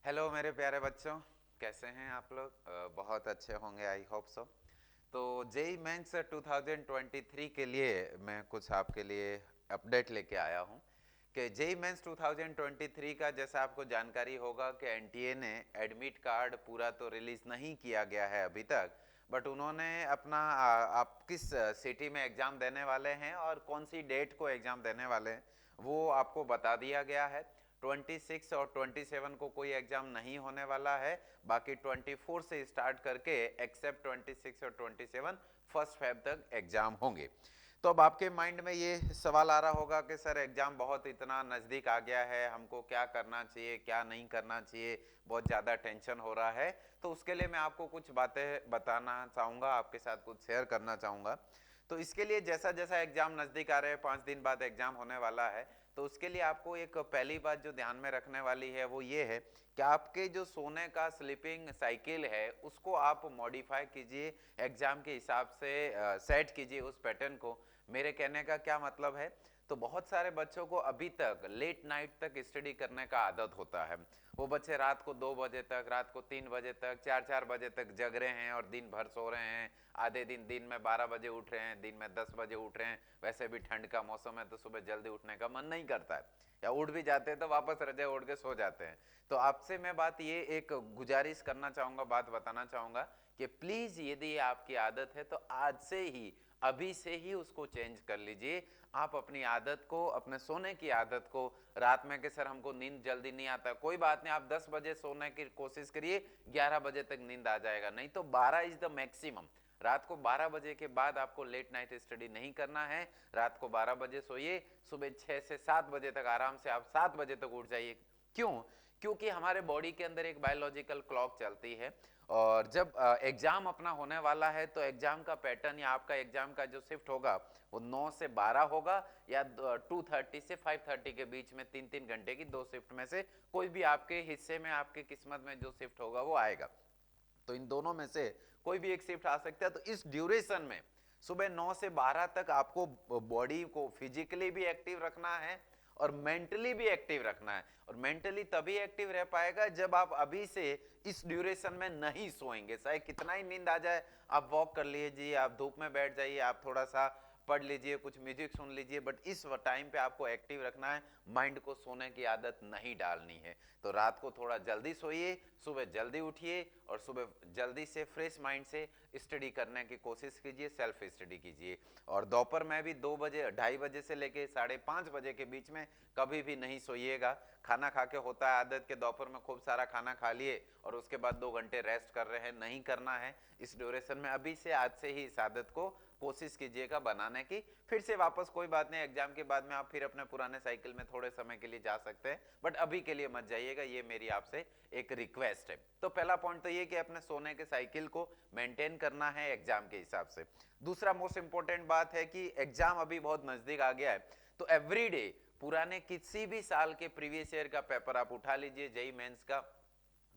Hello मेरे प्यारे बच्चों, कैसे हैं आप लोग? बहुत अच्छे होंगे, आई होप सो। तो जेई मेंस 2023 के लिए मैं कुछ आपके लिए अपडेट लेके आया हूं कि जेई मेंस 2023 का जैसा आपको जानकारी होगा कि एनटीए ने एडमिट कार्ड पूरा तो रिलीज नहीं किया गया है अभी तक, बट उन्होंने अपना आप किस सिटी में एग्जाम देने वाले हैं और कौन सी डेट को एग्जाम देने वाले हैं वो आपको बता दिया गया है। 26 और 27 को कोई एग्जाम नहीं होने वाला है, बाकी 24 से स्टार्ट करके एक्सेप्ट 26 और 27 फर्स्ट फेब तक एग्जाम होंगे। तो अब आपके माइंड में ये सवाल आ रहा होगा कि सर एग्जाम बहुत इतना नज़दीक आ गया है, हमको क्या करना चाहिए क्या नहीं करना चाहिए, बहुत ज़्यादा टेंशन हो रहा है। तो उसके लिए मैं आपको कुछ बातें बताना चाहूँगा, आपके साथ कुछ शेयर करना चाहूँगा। तो इसके लिए जैसा जैसा एग्जाम नज़दीक आ रहे हैं, 5 दिन बाद एग्जाम होने वाला है, तो उसके लिए आपको एक पहली बात जो ध्यान में रखने वाली है वो ये है कि आपके जो सोने का स्लीपिंग साइकिल है उसको आप मॉडिफाई कीजिए, एग्जाम के हिसाब से सेट कीजिए उस पैटर्न को। मेरे कहने का क्या मतलब है, तो बहुत सारे बच्चों को अभी तक लेट नाइट तक स्टडी करने का आदत होता है। वो बच्चे रात को 2 बजे तक, रात को 3 बजे तक, 4 बजे तक जग रहे हैं और दिन भर सो रहे हैं। आधे दिन में 12 बजे उठ रहे हैं, दिन में 10 बजे उठ रहे हैं। वैसे भी ठंड का मौसम है तो सुबह जल्दी उठने का मन नहीं करता है, या उठ भी जाते हैं तो वापस रजाई ओढ़ के सो जाते हैं। तो आपसे मैं बात ये एक गुजारिश करना चाहूंगा, बात बताना चाहूंगा कि प्लीज यदि ये आपकी आदत है तो आज से ही, अभी से ही उसको चेंज कर लीजिए। आप अपनी आदत को, अपने सोने की आदत को, रात में कि सर हमको नींद जल्दी नहीं आता, कोई बात नहीं, आप 10 बजे सोने की कोशिश करिए, 11 बजे तक नींद आ जाएगा, नहीं तो 12 इज द मैक्सिमम। रात को 12 बजे के बाद आपको लेट नाइट स्टडी नहीं करना है। रात को 12 बजे सोइए, सुबह 6 से 7 बजे तक आराम से आप 7 बजे तक उठ जाइए। क्यों? क्योंकि हमारे बॉडी के अंदर एक बायोलॉजिकल क्लॉक चलती है, और जब एग्जाम अपना होने वाला है तो एग्जाम का पैटर्न या आपका एग्जाम का जो शिफ्ट होगा वो 9 से 12 होगा, या 2:30 से 5:30 के बीच में 3-3 घंटे की 2 शिफ्ट में से कोई भी आपके हिस्से में, आपके किस्मत में जो शिफ्ट होगा वो आएगा। तो इन दोनों में से कोई भी एक शिफ्ट आ सकता है। तो इस ड्यूरेशन में सुबह 9 से 12 तक आपको बॉडी को फिजिकली भी एक्टिव रखना है और मेंटली भी एक्टिव रखना है। और मेंटली तभी एक्टिव रह पाएगा जब आप अभी से इस ड्यूरेशन में नहीं सोएंगे, चाहे कितना ही नींद आ जाए। आप वॉक कर लीजिए, आप धूप में बैठ जाइए, आप थोड़ा सा पढ़ लीजिए, कुछ म्यूजिक सुन लीजिए, बट इस टाइम पे आपको एक्टिव रखना है, माइंड को सोने की आदत नहीं डालनी है। तो रात को थोड़ा जल्दी सोइए, सुबह जल्दी उठिए और सुबह जल्दी से फ्रेश माइंड से स्टडी करने की कोशिश कीजिए, सेल्फ स्टडी कीजिए। और दोपहर में भी 2 बजे, 2:30 बजे से लेके 5:30 बजे के बीच में कभी भी नहीं सोइएगा। खाना खा के होता है आदत के दोपहर में खूब सारा खाना खा लिए और उसके बाद 2 घंटे रेस्ट कर रहे हैं, नहीं करना है इस ड्यूरेशन में। अभी से, आज से ही इस आदत को कोशिश कीजिएगा बनाने की। फिर से वापस कोई बात नहीं, एग्जाम के बाद में आप फिर अपने पुराने साइकिल में थोड़े समय के लिए जा सकते हैं, बट अभी के लिए मत जाइएगा, ये मेरी आपसे एक रिक्वेस्ट है। तो पहला पॉइंट तो ये कि अपने सोने के साइकिल को मेंटेन करना है एग्जाम के हिसाब से। दूसरा मोस्ट इंपॉर्टेंट बात है कि एग्जाम अभी बहुत नजदीक आ गया है, तो एवरीडे पुराने किसी भी साल के प्रीवियस ईयर का पेपर आप उठा लीजिए, जेई मेंस का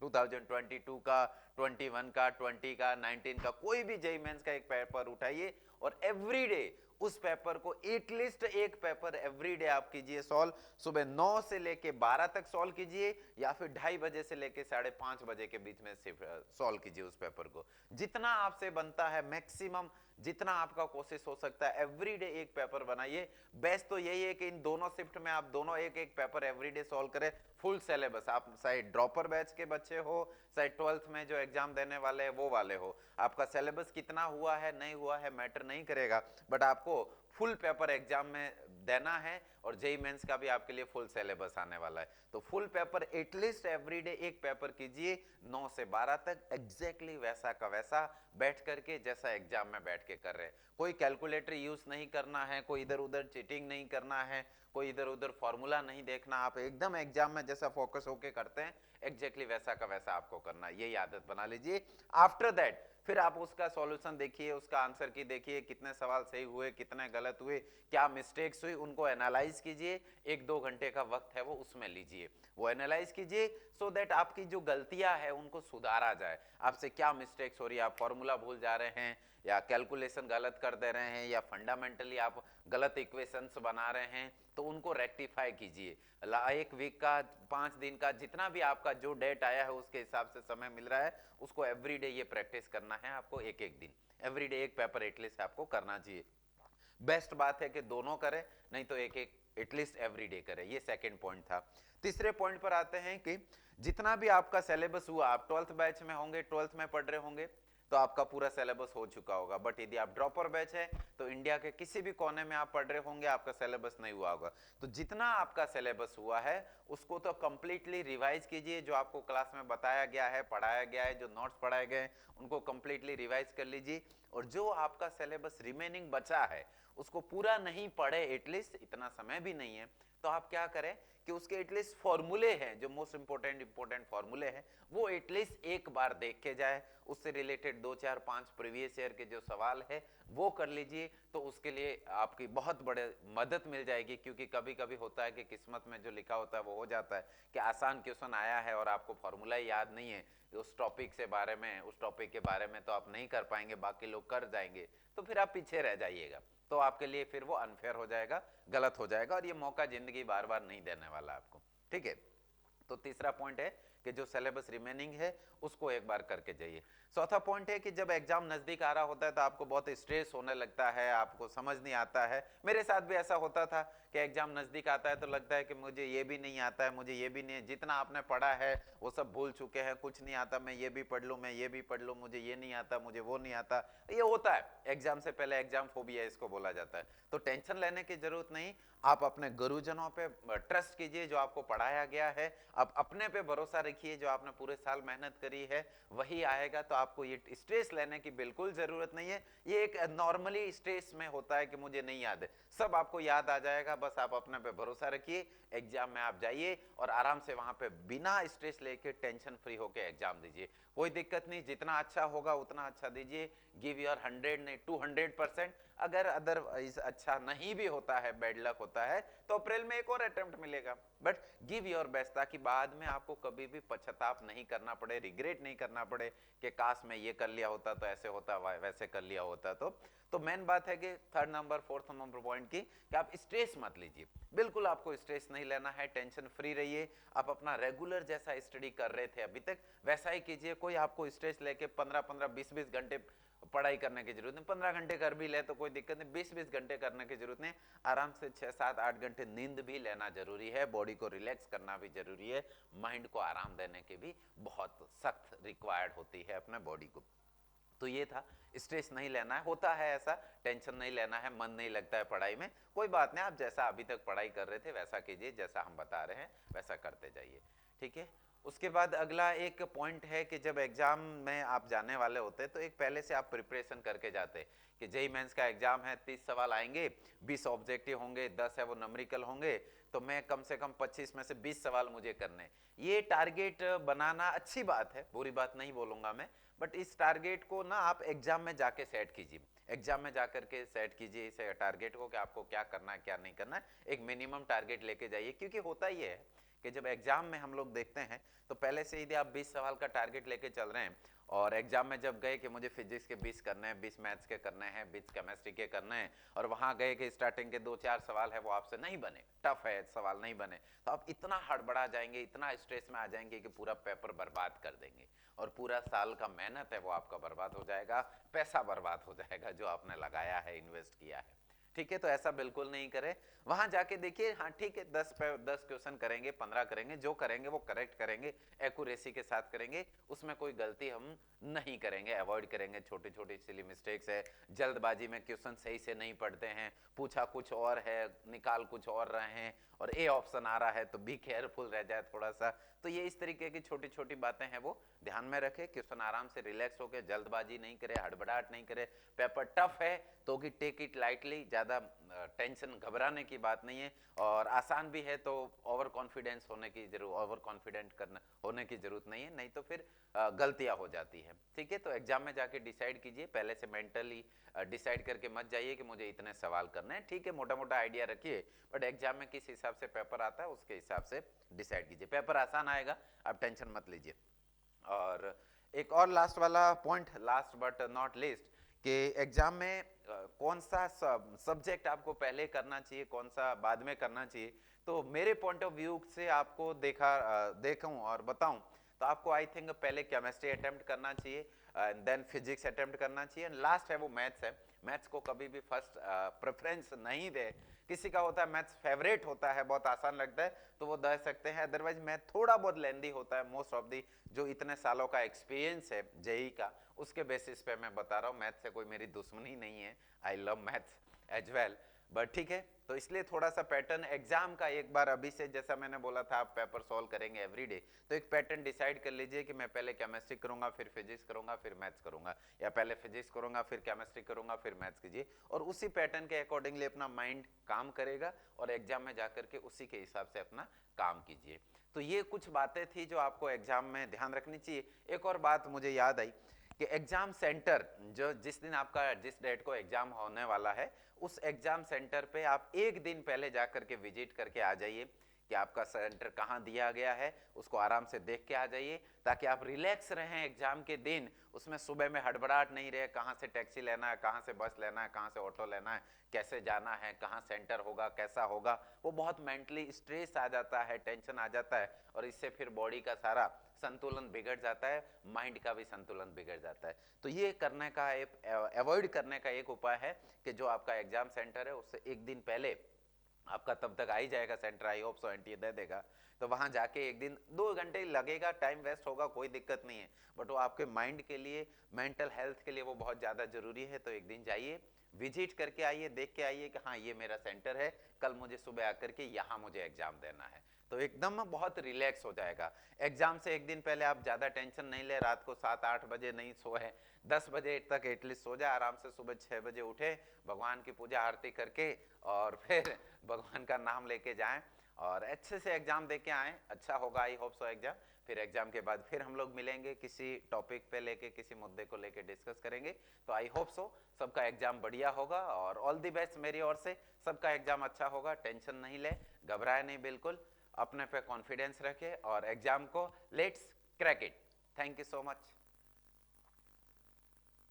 2022 का, 21 का, 20 का, 19 का, कोई भी जेई मेंस का एक पेपर उठाइए और एवरीडे उस पेपर को, एटलीस्ट एक पेपर एवरीडे आप कीजिए सॉल्व। सुबह 9 से लेके 12 तक सॉल्व कीजिए, या फिर 2:30 बजे से लेके 5:30 बजे के बीच में सॉल्व कीजिए उस पेपर को। जितना आपसे बनता है मैक्सिमम, जितना आपका कोशिश हो सकता है, एवरीडे एक पेपर बनाइए। बेस्ट तो यही है कि इन दोनों शिफ्ट में आप दोनों एक एक पेपर एवरीडे सॉल्व करें, फुल सिलेबस। आप चाहे ड्रॉपर बैच के बच्चे हो, चाहे 12th में जो एग्जाम देने वाले हैं वो वाले हो, आपका सिलेबस कितना हुआ है नहीं हुआ है मैटर नहीं करेगा, बट आपको फुल पेपर एग्जाम में देना है। और जेई मेंस का भी आपके लिए फुल सिलेबस आने वाला है, तो फुल पेपर एटलीस्ट एवरीडे एक पेपर कीजिए 9 से 12 तक, एग्जैक्टली वैसा का वैसा बैठ करके जैसा एग्जाम में बैठ के कर रहे हैं। कोई कैलकुलेटर यूज नहीं करना है, कोई इधर उधर चीटिंग नहीं करना है, कोई इधर उधर फॉर्मूला नहीं देखना, आप एकदम एग्जाम में जैसा फोकस होके करते हैं एग्जैक्टली वैसा का वैसा आपको करना है, यही आदत बना लीजिए। आफ्टर दैट फिर आप उसका सॉल्यूशन देखिए, उसका आंसर की देखिए, कितने सवाल सही हुए, कितने गलत हुए, क्या मिस्टेक्स हुई, उनको एनालाइज कीजिए। 1-2 घंटे का वक्त है वो उसमें लीजिए, वो एनालाइज कीजिए, सो दैट आपकी जो गलतियां हैं उनको सुधारा जाए। आपसे क्या मिस्टेक्स हो रही है, आप फॉर्मूला भूल जा रहे हैं, या कैलकुलेशन गलत कर दे रहे हैं, या फंडामेंटली आप गलत इक्वेशंस बना रहे हैं, तो उनको रेक्टिफाई कीजिए। एक वीक का, 5 दिन का, जितना भी आपका जो डेट आया है उसके हिसाब से समय मिल रहा है, उसको एवरीडे ये प्रैक्टिस करना है आपको, एक एक दिन एवरीडे एक पेपर एटलीस्ट आपको करना चाहिए। बेस्ट बात है कि दोनों करें, नहीं तो एक एक एटलीस्ट एवरीडे करें। ये सेकंड पॉइंट था। तीसरे पॉइंट पर आते हैं कि जितना भी आपका सिलेबस हुआ, आप 12th बैच में होंगे, 12th में पढ़ रहे होंगे, तो आपका पूरा सिलेबस हो चुका होगा। बट यदि आप ड्रॉपर बैच है तो इंडिया के किसी भी कोने में आप पढ़ रहे होंगे, आपका सिलेबस नहीं हुआ होगा। तो जितना आपका सिलेबस हुआ है उसको तो कंप्लीटली रिवाइज कीजिए। जो आपको क्लास में बताया गया है, पढ़ाया गया है, जो नोट्स पढ़ाए गए उनको कंप्लीटली रिवाइज कर लीजिए। और जो आपका सिलेबस रिमेनिंग बचा है उसको पूरा नहीं पढ़े, एटलीस्ट इतना समय भी नहीं है, तो आप क्या करें कि उसके एटलीस्ट फॉर्मूले हैं, जो मोस्ट इंपोर्टेंट फॉर्मूले हैं, वो एटलीस्ट एक बार देख के जाए। उससे रिलेटेड 2 4 5 प्रीवियस ईयर के जो सवाल है वो कर लीजिए, तो उसके लिए आपकी बहुत बड़े मदद मिल जाएगी। क्योंकि कभी कभी होता है कि किस्मत में जो लिखा होता है वो हो जाता है कि आसान क्वेश्चन आया है और आपको फॉर्मूला याद नहीं है उस टॉपिक से बारे में, उस टॉपिक के बारे में, तो आप नहीं कर पाएंगे, बाकी लोग कर जाएंगे, तो फिर आप पीछे रह जाइएगा। तो आपके लिए फिर वो अनफेयर हो जाएगा, गलत हो जाएगा, और ये मौका जिंदगी बार बार नहीं देने वाला आपको। ठीक है, तो तीसरा पॉइंट है कि जो सिलेबस रिमेनिंग है उसको एक बार करके जाइए। चौथा पॉइंट है कि जब एग्जाम नजदीक आ रहा होता है तो आपको बहुत स्ट्रेस होने लगता है, आपको समझ नहीं आता है। मेरे साथ भी ऐसा होता था कि एग्जाम नजदीक आता है तो लगता है कि मुझे ये भी नहीं आता है, मुझे ये भी नहीं, जितना आपने पढ़ा है वो सब भूल चुके हैं, कुछ नहीं आता, मैं ये भी पढ़ लूँ, मैं ये भी पढ़ लूँ, मुझे ये नहीं आता, मुझे वो नहीं आता। ये होता है एग्जाम से पहले, एग्जाम फोबिया इसको बोला जाता है। तो टेंशन लेने की जरूरत नहीं, आप अपने गुरुजनों पे ट्रस्ट कीजिए, जो आपको पढ़ाया गया है, आप अपने पे भरोसा रखिए, जो आपने पूरे साल मेहनत करी है वही आएगा। तो आपको ये स्ट्रेस लेने की बिल्कुल जरूरत नहीं है। ये एक नॉर्मली स्ट्रेस में होता है कि मुझे नहीं याद है, सब आपको याद आ जाएगा, बस आप अपने पे भरोसा रखिए, एग्जाम में आप जाइए और आराम से वहां पे बिना स्ट्रेस लेके टेंशन फ्री होके एग्जाम दीजिए। कोई दिक्कत नहीं, जितना अच्छा होगा उतना अच्छा दीजिए। गिव योर 100 नहीं 200%। अगर अदरवाइज अच्छा नहीं भी होता है, बैड लक होता है, तो अप्रैल में एक और अटेम्प्ट मिलेगा। बट गिव योर बेस्ट, ताकि बाद में आपको कभी भी पश्चाताप नहीं करना पड़े, रिग्रेट नहीं करना पड़े कि काश मैं ये कर लिया होता तो ऐसे होता, वैसे कर लिया होता। तो मेन बात है कि third number, fourth number point की कि आप स्ट्रेस मत लीजिए। बिल्कुल आपको स्ट्रेस नहीं लेना है, टेंशन फ्री रहिए। आप अपना रेगुलर जैसा स्टडी कर रहे थे अभी तक वैसा ही कीजिए। कोई आपको स्ट्रेस लेके 15-15, 20-20 घंटे पढ़ाई करने की जरूरत नहीं। 15 घंटे कर भी ले तो कोई दिक्कत नहीं, 20-20 घंटे करने की जरूरत नहीं। आराम से 6-7-8 घंटे नींद भी लेना जरूरी है, बॉडी को रिलैक्स करना भी जरूरी है, माइंड को आराम देने की भी बहुत सख्त रिक्वायर्ड होती है अपने बॉडी को। तो ये था, स्ट्रेस नहीं लेना है, होता है ऐसा, टेंशन नहीं लेना है, मन नहीं लगता है पढ़ाई में, कोई बात नहीं, आप जैसा अभी तक पढ़ाई कर रहे थे वैसा कीजिए, जैसा हम बता रहे हैं वैसा करते जाइए। ठीक है, उसके बाद अगला एक पॉइंट है कि जब एग्जाम में आप जाने वाले होते हैं तो एक पहले से आप प्रिपरेशन करके जाते हैं कि जेईई मेंस का एग्जाम है, 30 सवाल आएंगे, 20 ऑब्जेक्टिव होंगे, 10 है वो न्यूमेरिकल होंगे, तो मैं कम से कम 25 में से 20 सवाल मुझे करने। ये टारगेट बनाना अच्छी बात है, बुरी बात नहीं बोलूंगा मैं, बट इस टारगेट को ना आप एग्जाम में जाके सेट कीजिए, एग्जाम में जाकर के सेट कीजिए इस टारगेट को कि आपको क्या करना है क्या नहीं करना है, एक मिनिमम टारगेट लेके जाइए। क्योंकि होता ही है कि जब एग्जाम में हम लोग देखते हैं तो पहले से यदि आप 20 सवाल का टारगेट लेके चल रहे हैं और एग्जाम में जब गए कि मुझे फिजिक्स के 20 करने हैं, 20 मैथ्स के करने हैं, 20 केमिस्ट्री के करने हैं, और वहां गए कि स्टार्टिंग के 2-4 सवाल है वो आपसे नहीं बने, टफ है सवाल नहीं बने, तो आप इतना हड़बड़ा जाएंगे, इतना स्ट्रेस में आ जाएंगे कि पूरा पेपर बर्बाद कर देंगे और पूरा साल का मेहनत है वो आपका बर्बाद हो जाएगा, पैसा बर्बाद हो जाएगा जो आपने लगाया है, इन्वेस्ट किया है। ठीक है, तो ऐसा बिल्कुल नहीं करें। वहां जाके देखिए, हाँ ठीक है, 10 क्वेश्चन करेंगे, 15 करेंगे, जो करेंगे वो करेक्ट करेंगे, एक्यूरेसी के साथ करेंगे, उसमें कोई गलती हम नहीं करेंगे, अवॉइड करेंगे। छोटी छोटी सिली मिस्टेक्स है, जल्दबाजी में क्वेश्चन सही से नहीं पढ़ते हैं, पूछा कुछ और है, निकाल कुछ और रहे हैं, और ए ऑप्शन आ रहा है तो बी केयरफुल रह जाए थोड़ा सा। तो ये इस तरीके की छोटी छोटी बातें हैं वो ध्यान में रखे। क्वेश्चन आराम से रिलैक्स होकर, जल्दबाजी नहीं करे, हड़बड़ाहट नहीं करे। पेपर टफ है तो कि टेक इट लाइटली, ज्यादा टेंशन घबराने की बात नहीं है, और आसान भी है तो ओवर कॉन्फिडेंस होने की जरूरत, ओवर कॉन्फिडेंट करना होने की जरूरत नहीं है, नहीं तो फिर गलतियां हो जाती है। ठीक है, तो एग्जाम में जाके डिसाइड कीजिए, पहले से मेंटली डिसाइड करके मत जाइए कि मुझे इतने सवाल करने हैं। ठीक है, मोटा मोटा आइडिया रखिए, बट एग्जाम में किस हिसाब से पेपर आता है उसके हिसाब से डिसाइड कीजिए। पेपर आसान आएगा, आप टेंशन मत लीजिए। और एक और लास्ट वाला point, last but not least, कि एग्जाम में कौन सा सब्जेक्ट आपको पहले करना चाहिए, कौन सा बाद में करना चाहिए, तो मेरे पॉइंट ऑफ व्यू से आपको देखूं और बताऊं तो आपको आई थिंक पहले केमिस्ट्री अटेम्प्ट करना चाहिए, देन फिजिक्स अटेम्प्ट करना चाहिए, लास्ट है वो मैथ्स है। मैथ्स को कभी भी फर्स्ट प्रेफरेंस नहीं दे। किसी का होता है मैथ्स फेवरेट होता है, बहुत आसान लगता है तो वो दे सकते हैं, अदरवाइज मैथ थोड़ा बहुत लेंदी होता है। मोस्ट ऑफ दी जो इतने सालों का एक्सपीरियंस है जेई का, उसके बेसिस पे मैं बता रहा हूँ। मैथ से कोई मेरी दुश्मनी नहीं है, I love maths as well, but ठीक है। तो इसलिए थोड़ा सा पैटर्न एग्जाम का एक बार अभी से, जैसा मैंने बोला था आप पेपर सॉल्व करेंगे एवरीडे, तो एक पैटर्न डिसाइड कर लीजिए कि मैं पहले केमिस्ट्री करूंगा, फिर फिजिक्स करूंगा, फिर मैथ्स करूंगा, या पहले फिजिक्स करूंगा, फिर केमिस्ट्री करूंगा, फिर मैथ्स कीजिए, और उसी पैटर्न के अकॉर्डिंगली अपना माइंड काम करेगा और एग्जाम में जाकर के उसी के हिसाब से अपना काम कीजिए। तो ये कुछ बातें थी जो आपको एग्जाम में ध्यान रखनी चाहिए। एक और बात मुझे याद आई कि एग्जाम सेंटर, जो जिस दिन आपका जिस डेट को एग्जाम होने वाला है, उस एग्जाम सेंटर पे आप एक दिन पहले जाकर के विजिट करके आ जाइए कि आपका सेंटर कहाँ दिया गया है, उसको आराम से देख के आ जाइए, ताकि आप रिलैक्स रहें एग्जाम के दिन। उसमें सुबह में हड़बड़ाहट नहीं रहे, कहाँ से टैक्सी लेना है, कहाँ से बस लेना है, कहाँ से ऑटो लेना है, कैसे जाना है, कहाँ सेंटर होगा, कैसा होगा, वो बहुत मेंटली स्ट्रेस आ जाता है, टेंशन आ जाता है, और इससे फिर बॉडी का सारा संतुलन बिगड़ जाता है, माइंड का भी संतुलन बिगड़ जाता है। तो ये करने का अवॉइड करने का एक उपाय है कि जो आपका एग्जाम सेंटर है उससे एक दिन पहले, आपका तब तक आ ही जाएगा centre, I hope so NTA दे देगा, तो वहां जाके एक दिन 2 घंटे लगेगा, टाइम वेस्ट होगा, कोई दिक्कत नहीं है, बट वो आपके माइंड के लिए, मेंटल हेल्थ के लिए वो बहुत ज्यादा जरूरी है। तो एक दिन जाइए, विजिट करके आइए, देख के आइए कि हाँ ये मेरा सेंटर है, कल मुझे सुबह आकर के यहाँ मुझे एग्जाम देना है, तो एकदम बहुत रिलैक्स हो जाएगा। एग्जाम से एक दिन पहले आप ज्यादा टेंशन नहीं ले, रात को 7-8 बजे नहीं सोए, 10 बजे तक एटलीस्ट सो जाए आराम से, सुबह 6 बजे उठे, भगवान की पूजा आरती करके और फिर भगवान का नाम लेके जाएं और अच्छे से एग्जाम दे के आए। अच्छा होगा, आई होप सो एग्जाम। फिर एग्जाम के बाद फिर हम लोग मिलेंगे, किसी टॉपिक पे लेके, किसी मुद्दे को लेके डिस्कस करेंगे। तो आई होप सो सबका एग्जाम बढ़िया होगा और ऑल द बेस्ट मेरी ओर से, सबका एग्जाम अच्छा होगा, टेंशन नहीं ले, घबराए नहीं, बिल्कुल अपने पे कॉन्फिडेंस रखे और एग्जाम को let's crack it. Thank you so much.